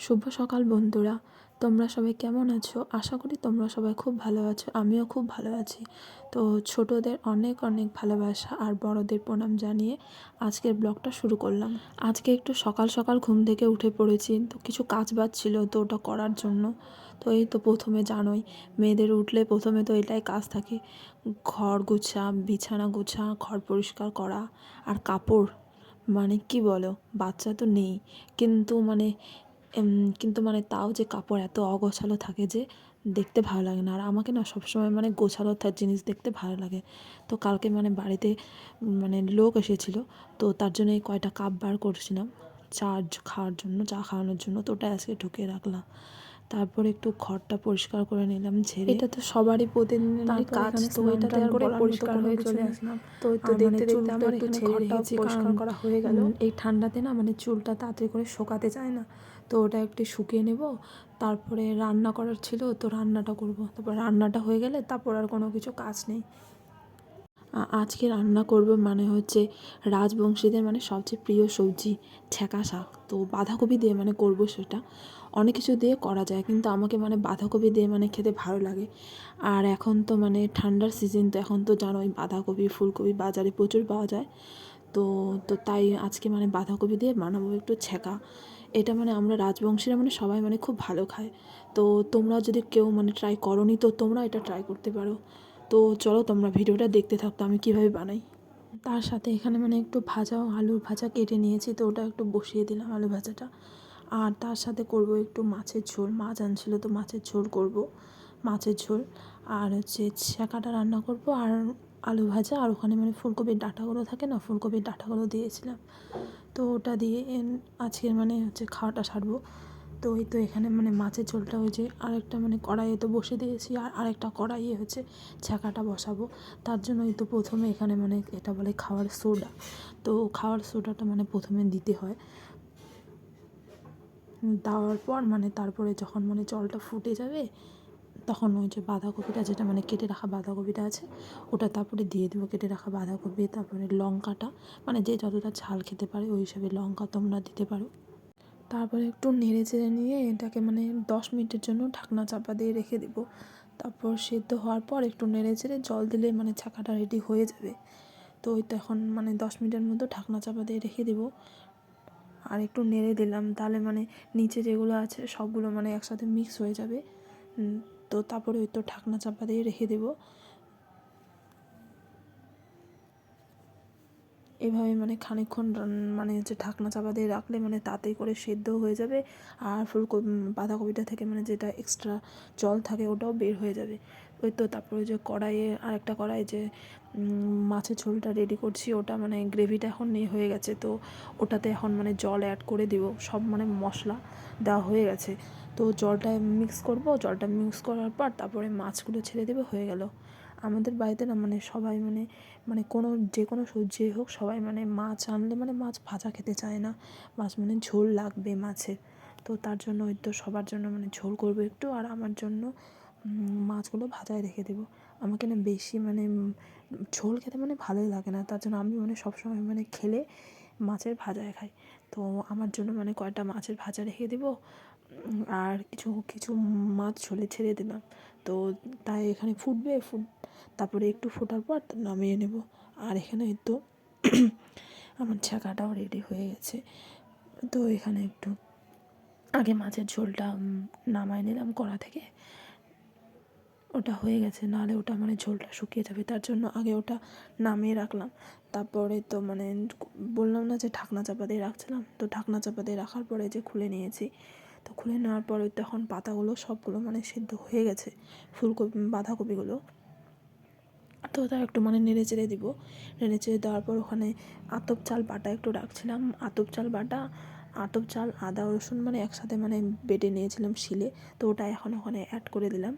শুভ সকাল বন্ধুরা, তোমরা সবাই কেমন আছো? আশা করি তোমরা সবাই খুব ভালো আছো। আমিও খুব ভালো আছি। তো ছোটদের অনেক অনেক ভালোবাসা আর বড়দের প্রণাম জানিয়ে আজকের ব্লগটা শুরু করলাম। আজকে একটু সকাল সকাল ঘুম থেকে উঠে পড়েছি, তো কিছু কাজ বাজ ছিল তো ওটা করার জন্য। তো এই তো প্রথমে জানোই, মেয়েদের উঠলে প্রথমে তো এটাই কাজ থাকে, ঘর গোছা, বিছানা গোছা, ঘর পরিষ্কার করা আর কাপড়। মানে কি বলো, বাচ্চা তো নেই, কিন্তু মানে তাও যে কাপড় এত অগোছালো থাকে যে দেখতে ভালো লাগে না। আর আমাকে না সবসময় মানে গোছালো জিনিস দেখতে ভালো লাগে। তো কালকে মানে বাড়িতে মানে লোক এসেছিলো, তো তার জন্য এই কয়টা কাপ বার করছিলাম চা খাওয়ার জন্য, চা খাওয়ানোর জন্য। তো ওটা আজকে ঢুকিয়ে রাখলাম। তারপরে একটু ঘরটা পরিষ্কার করে নিলাম ঝেড়ে। এটা তো সবারই প্রতিদিনের কাজ, তো এটাতে আর বলার মতো কোনো কিছু নেই। তো এই তো দেখতে দেখতে আমার এখানে ঘরটাও পরিষ্কার করা হয়ে গেল। এই ঠান্ডাতে না মানে চুলটা তাড়াতাড়ি করে শুকাতে চায় না, তো ওটা একটু শুকিয়ে নেব। তারপরে রান্না করার ছিল, তো রান্নাটা করব। তারপর রান্নাটা হয়ে গেলে তারপর আর কোনো কিছু কাজ নেই। আজকে রান্না করব মানে হচ্ছে রাজবংশীদের মানে সবচেয়ে প্রিয় সবজি ছেঁকা শাক। তো বাঁধাকপি দিয়ে মানে করব সেটা। অনেক কিছু দিয়ে করা যায়, কিন্তু আমাকে মানে বাঁধাকপি দিয়ে মানে খেতে ভালো লাগে। আর এখন তো মানে ঠান্ডার সিজন, তো এখন তো জানোই বাঁধাকপি ফুলকপি বাজারে প্রচুর পাওয়া যায়। তো তো তাই আজকে মানে বাঁধাকপি দিয়ে বানাবো একটু ছেঁকা। এটা মানে আমরা রাজবংশীরা মানে সবাই মানে খুব ভালো খায়। তো তোমরা যদি কেউ মানে ট্রাই করোনি, তো তোমরা এটা ট্রাই করতে পারো। তো চলো তোমরা ভিডিওটা দেখতে থাকতো আমি কিভাবে বানাই। তার সাথে এখানে মানে একটু আলুর ভাজা কেটে নিয়েছি, তো ওটা একটু বসিয়ে দিলাম আলু ভাজাটা। আর তার সাথে করব একটু মাছের ঝোল, মাছ আনছিল তো মাছের ঝোল করব, মাছের ঝোল। আর হচ্ছে ছ্যাঁকাটা রান্না করব, আর আলু ভাজা। আর ওখানে মানে ফুলকপির ডাঁটাগুলো থাকে না, ফুলকপির ডাঁটাগুলো দিয়েছিলাম, তো ওটা দিয়ে আজকের মানে হচ্ছে খাওয়াটা সারবো। তো ওই তো এখানে মানে মাছের ঝোলটা ওই যে আরেকটা মানে কড়াইয়ে তো বসে দিয়েছি, আর আরেকটা কড়াইয়ে হচ্ছে ছ্যাঁকাটা বসাবো। তার জন্য এই তো প্রথমে এখানে মানে এটা বলে খাওয়ার সোডা, তো খাওয়ার সোডাটা মানে প্রথমে দিতে হয়। দেওয়ার পর মানে তারপরে যখন মানে জলটা ফুটে যাবে, তখন ওই যে বাঁধাকপিটা, যেটা মানে কেটে রাখা বাঁধাকপিটা আছে, ওটা তারপরে দিয়ে দেবো। কেটে রাখা বাঁধাকপি, তারপরে লঙ্কাটা মানে যে যতটা ঝাল খেতে পারে ওই হিসাবে লঙ্কা তোমরা দিতে পারো। তারপরে একটু নেড়ে চেড়ে নিয়ে এটাকে মানে 10 মিনিটের জন্য ঢাকনা চাপা দিয়ে রেখে দেবো। তারপর সেদ্ধ হওয়ার পর একটু নেড়ে চেড়ে জল দিলে মানে ছাঁকাটা রেডি হয়ে যাবে। তো ওই তো এখন মানে 10 মিনিটের মতো ঢাকনা চাপা দিয়ে রেখে দেবো। আর একটু নেড়ে দিলাম, তাহলে মানে নিচে যেগুলো আছে সবগুলো মানে একসাথে মিক্স হয়ে যাবে। তো তারপরে ওই তো ঢাকনা চাপা দিয়ে রেখে দেবো। এভাবে মানে খানিকক্ষণ মানে হচ্ছে ঢাকনা চাপা দিয়ে রাখলে মানে তাড়াতাড়ি করে সেদ্ধ হয়ে যাবে। আর বাঁধাকপিটা থেকে মানে যেটা এক্সট্রা জল থাকে ওটাও বের হয়ে যাবে। ওই তো তারপরে যে কড়াইয়ে আরেকটা কড়াইয়ে যে মাছের ঝোলটা রেডি করছি, ওটা মানে গ্রেভিটা এখন হয়ে গেছে, তো ওটাতে এখন মানে জল অ্যাড করে দিব। সব মানে মশলা দেওয়া হয়ে গেছে, তো জলটা মিক্স করব। জলটা মিক্স করার পর তারপরে মাছগুলো ছেড়ে দেবে, হয়ে গেল। আমাদের বাড়িতে না মানে সবাই মানে মানে কোনো যে কোনো সবজি হোক, সবাই মানে মাছ আনলে মানে মাছ ভাজা খেতে চায় না, মাছ মানে ঝোল লাগবে মাছের। তো তার জন্য ওই তো সবার জন্য মানে ঝোল করবো একটু, আর আমার জন্য মাছগুলো ভাজায় রেখে দেবো। আমাকে না বেশি মানে ঝোল খেতে মানে ভালোই লাগে না, তার জন্য আমি মানে সবসময় মানে খেলে মাছের ভাজায় খাই। তো আমার জন্য মানে কয়টা মাছের ভাজা রেখে দেবো, আর কিছু কিছু মাছ ঝোলে ছেড়ে দিলাম। তো তাই এখানে ফুটবে, তারপরে একটু ফোটার পর নামিয়ে নেব। আর এখানে তো আমার ছাঁকাটাও রেডি হয়ে গেছে। তো এখানে একটু আগে মাছের ঝোলটা নামায় নিলাম কড়া থেকে, ওটা হয়ে গেছে, নাহলে ওটা মানে ঝোলটা শুকিয়ে যাবে, তার জন্য আগে ওটা নামিয়ে রাখলাম। তারপরে তো মানে বললাম না যে ঢাকনা চাপা দিয়ে রাখছিলাম, তো ঢাকনা চাপা দিয়ে রাখার পরে যে খুলে নিয়েছি। তো খুলে নেওয়ার পরে তখন পাতাগুলো সবগুলো মানে সিদ্ধ হয়ে গেছে, ফুলকপি বাঁধাকপিগুলো। তো তা একটু মানে নেড়ে চেড়ে দিব। নেড়ে চেড়ে দেওয়ার পর ওখানে আতপ চাল বাটা একটু রাখছিলাম, আতপ চাল বাটা, আতপ চাল আদা রসুন মানে একসাথে মানে বেটে নিয়েছিলাম শিলে, তো ওটা এখন ওখানে অ্যাড করে দিলাম।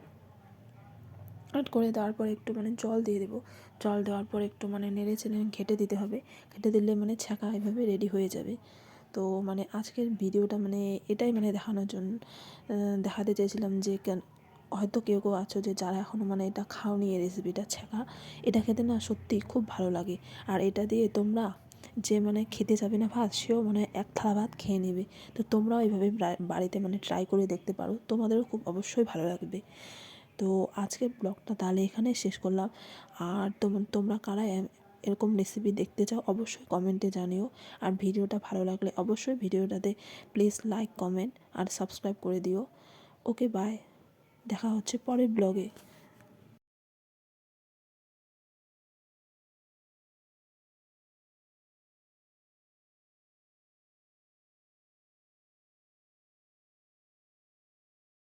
অ্যাড করে দেওয়ার পর একটু মানে জল দিয়ে দেবো। জল দেওয়ার পর একটু মানে নেড়ে চেড়ে ঘেটে দিতে হবে। ঘেটে দিলে মানে ছ্যাঁকা এভাবে রেডি হয়ে যাবে। তো মানে আজকের ভিডিওটা মানে এটাই মানে দেখানোর জন্য দেখাতে চেয়েছিলাম যে হয়তো কেউ কেউ আছো যে যারা এখনও মানে এটা খাওনি, এই রেসিপিটা ছ্যাঁকা, এটা খেতে না সত্যিই খুব ভালো লাগে। আর এটা দিয়ে তোমরা যে মানে খেতে যাবে না ভাত, সেও মানে এক থালা ভাত খেয়ে নেবে। তো তোমরাও এইভাবে বাড়িতে মানে ট্রাই করে দেখতে পারো, তোমাদেরও খুব অবশ্যই ভালো লাগবে। তো আজকের ব্লগটা তাহলে এখানে শেষ করলাম। আর তোমরা কারা এরকম রেসিপি দেখতে চাও অবশ্যই কমেন্টে জানিও। আর ভিডিওটা ভালো লাগলে অবশ্যই ভিডিওটাতে প্লিজ লাইক, কমেন্ট আর সাবস্ক্রাইব করে দিও। ওকে, বাই, দেখা হচ্ছে পরের ব্লগে।